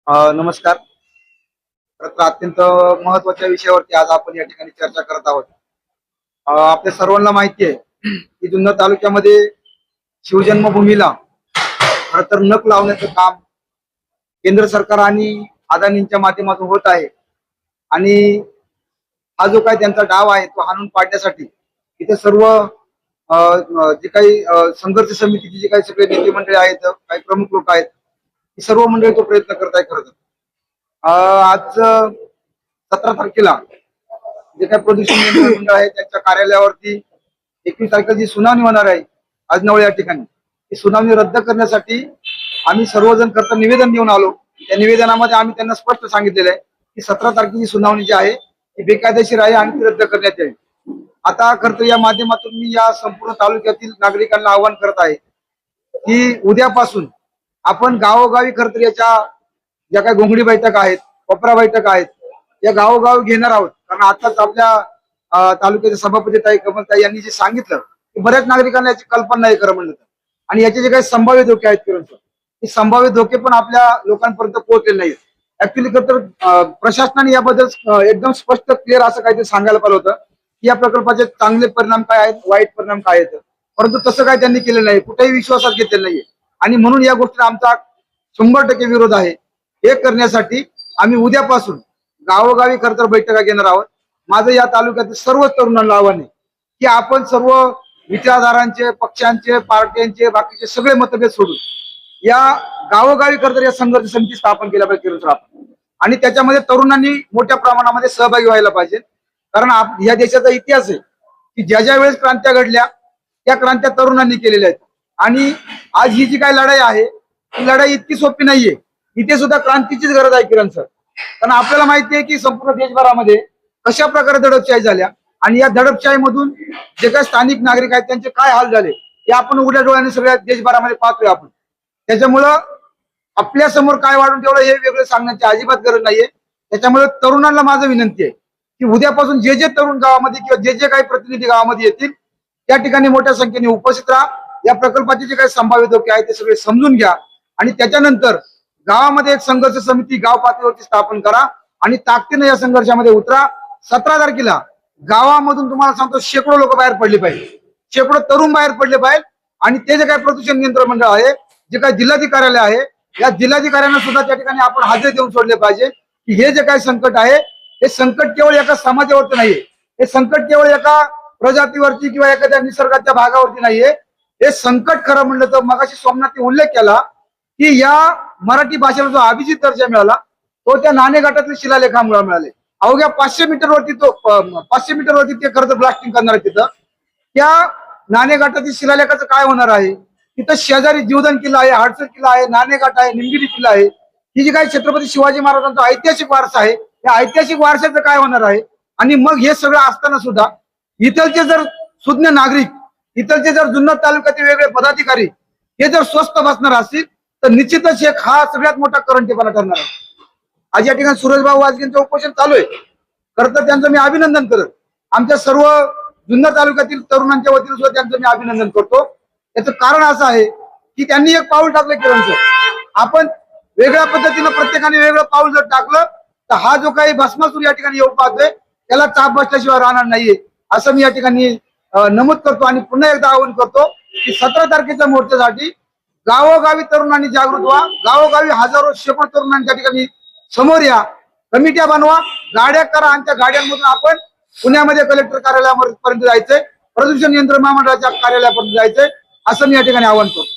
नमस्कार. तर अत्यंत महत्वाच्या विषयावरती आज आपण या ठिकाणी चर्चा करत आहोत. आपल्या सर्वांना माहिती आहे की जुन्नर तालुक्यामध्ये शिवजन्मभूमीला खरं तर नख लावण्याचं काम केंद्र सरकार आणि अदानींच्या माध्यमातून होत आहे. आणि हा जो काही त्यांचा डाव आहे तो हाणून पाडण्यासाठी इथे सर्व जे काही संघर्ष समितीचे जे काही सगळे नेते मंडळी आहेत, काही प्रमुख लोक आहेत, ही सर्व मंडळी तो प्रयत्न करत आहे. खरं तर आज 17 तारखेला जे काही प्रदूषण नियंत्रण मंडळ आहे त्यांच्या कार्यालयावरती 21 तारखेला जी सुनावणी होणार आहे आजनवळे या ठिकाणी, ती सुनावणी रद्द करण्यासाठी आम्ही सर्वजण करता निवेदन देऊन आलो. त्या निवेदनामध्ये आम्ही त्यांना स्पष्ट सांगितलेलं आहे की 17 तारखेची सुनावणी जी आहे ती बेकायदेशीर आहे आणि ती रद्द करण्यात यावी. आता खरं तर या माध्यमातून मी या संपूर्ण तालुक्यातील नागरिकांना आवाहन करत आहे की उद्यापासून आपण गावोगावी खरं तर याच्या ज्या काही घोंगडी बैठक आहेत, कोपरा बैठक आहेत, या गावोगावी घेणार आहोत. कारण आताच आपल्या तालुक्याचे सभापती ताई कमलताई यांनी जे सांगितलं की बऱ्याच नागरिकांना याची कल्पना नाही खरं म्हणलं तर. आणि याचे जे काही संभाव्य धोके आहेत किरण सर, हे संभाव्य धोके पण आपल्या लोकांपर्यंत पोहोचलेले नाहीत. ऍक्च्युली खरं तर प्रशासनाने याबद्दल एकदम स्पष्ट क्लिअर असं काहीतरी सांगायला पाहिलं होतं की या प्रकल्पाचे चांगले परिणाम काय आहेत, वाईट परिणाम काय आहेत. परंतु तसं काय त्यांनी केलेलं नाही, कुठेही विश्वासात घेतलेलं नाहीये. आणि म्हणून या गोष्टीला आमचा 100% विरोध आहे. हे करण्यासाठी आम्ही उद्यापासून गावोगावी खरं तर बैठका घेणार आहोत. माझं या तालुक्यातील सर्व तरुणांना आव्हान आहे की आपण सर्व विचारधारांचे, पक्षांचे, पार्ट्यांचे, बाकीचे सगळे मतभेद सोडून या गावोगावी खरं तर या संघर्ष समिती स्थापन केल्या पाहिजे किरण सर आपण. आणि त्याच्यामध्ये तरुणांनी मोठ्या प्रमाणामध्ये सहभागी व्हायला पाहिजे. कारण या देशाचा इतिहास आहे की ज्या ज्या वेळेस क्रांत्या घडल्या त्या क्रांत्या तरुणांनी केलेल्या आहेत. आणि आज ही जी काही लढाई आहे ही लढाई इतकी सोपी नाहीये. इथे सुद्धा क्रांतीचीच गरज आहे किरण सर. कारण आपल्याला माहिती आहे की संपूर्ण देशभरामध्ये कशा प्रकारे दडपशाही झाल्या आणि या दडपशाहीमधून जे काही स्थानिक नागरिक आहेत त्यांचे काय हाल झाले हे आपण उघड्या डोळ्याने सगळ्या देशभरामध्ये पाहतोय आपण. त्याच्यामुळं आपल्या समोर काय वाढून ठेवलं हे वेगळं सांगण्याची अजिबात गरज नाहीये. त्याच्यामुळे तरुणांना माझं विनंती आहे की उद्यापासून जे जे तरुण गावामध्ये किंवा जे जे काही प्रतिनिधी गावामध्ये येतील त्या ठिकाणी मोठ्या संख्येने उपस्थित राहा. या प्रकल्पाचे जे काही संभाव्य धोके आहेत ते सगळे समजून घ्या आणि त्याच्यानंतर गावामध्ये एक संघर्ष समिती गाव पातळीवरती स्थापन करा आणि ताकदीने या संघर्षामध्ये उतरा. 17 तारखेला गावामधून तुम्हाला सांगतो शेकडो लोक बाहेर पडले पाहिजे, शेकडो तरुण बाहेर पडले पाहिजे. आणि ते जे काही प्रदूषण नियंत्रण मंडळ आहे, जे काही जिल्हाधिकार्यालय आहे, या जिल्हाधिकाऱ्यांना सुद्धा त्या ठिकाणी आपण हजेरी देऊन सोडले पाहिजे की हे जे काही संकट आहे हे संकट केवळ एका समाजावरती नाहीये, हे संकट केवळ एका प्रजातीवरती किंवा एखाद्या निसर्गाच्या भागावरती नाहीये. हे संकट खरं म्हणलं तर मगाशी सोमनाथ उल्लेख केला की या मराठी भाषेला जो अभिजित दर्जा मिळाला तो त्या नाणेघाटातील शिलालेखामुळे मिळाले. अवघ्या 500 मीटरवरती ते खरं तर ब्लास्टिंग करणार आहे तिथं. त्या नाणेघाटातील शिलालेखाचं काय होणार आहे? तिथं शेजारी जीवदान किल्ला आहे, हडसर किल्ला आहे, नाणेघाट आहे, निमगिरी किल्ला आहे. ही जी काही छत्रपती शिवाजी महाराजांचा ऐतिहासिक वारसा आहे, या ऐतिहासिक वारशाचं काय होणार आहे? आणि मग हे सगळं असताना सुद्धा इथलचे जर सुज्ञ नागरिक, इथलचे जर जुन्नर तालुक्यातील वेगळे पदाधिकारी हे जर स्वस्थ बसणार असतील तर निश्चितच एक हा सगळ्यात मोठा करंटीपणा ठरणार आहे. आज या ठिकाणी सुरेशभाऊ वाजगेंचं उपोषण चालू आहे. खरं तर त्यांचं मी अभिनंदन करत, आमच्या सर्व जुन्नर तालुक्यातील तरुणांच्या वतीने सुद्धा त्यांचं मी अभिनंदन करतो. याचं कारण असं आहे की त्यांनी एक पाऊल टाकलं किरण सर. आपण वेगळ्या पद्धतीनं प्रत्येकाने वेगळं पाऊल जर टाकलं तर हा जो काही भस्मासूर या ठिकाणी येऊ पाहतोय त्याला चाप बसल्याशिवाय राहणार नाहीये असं मी या ठिकाणी नमूद करतो. आणि पुन्हा एकदा आवाहन करतो की 17 तारखेच्या मोर्चासाठी गावोगावी तरुणांनी जागृत व्हा. गावोगावी हजारो शेकडो तरुणांनी त्या ठिकाणी समोर या, कमिट्या बनवा, गाड्या करा आणि त्या गाड्यांमधून आपण पुण्यामध्ये कलेक्टर कार्यालयापर्यंत जायचंय, प्रदूषण नियंत्रण महामंडळाच्या कार्यालयापर्यंत जायचंय असं मी या ठिकाणी आवाहन करतो.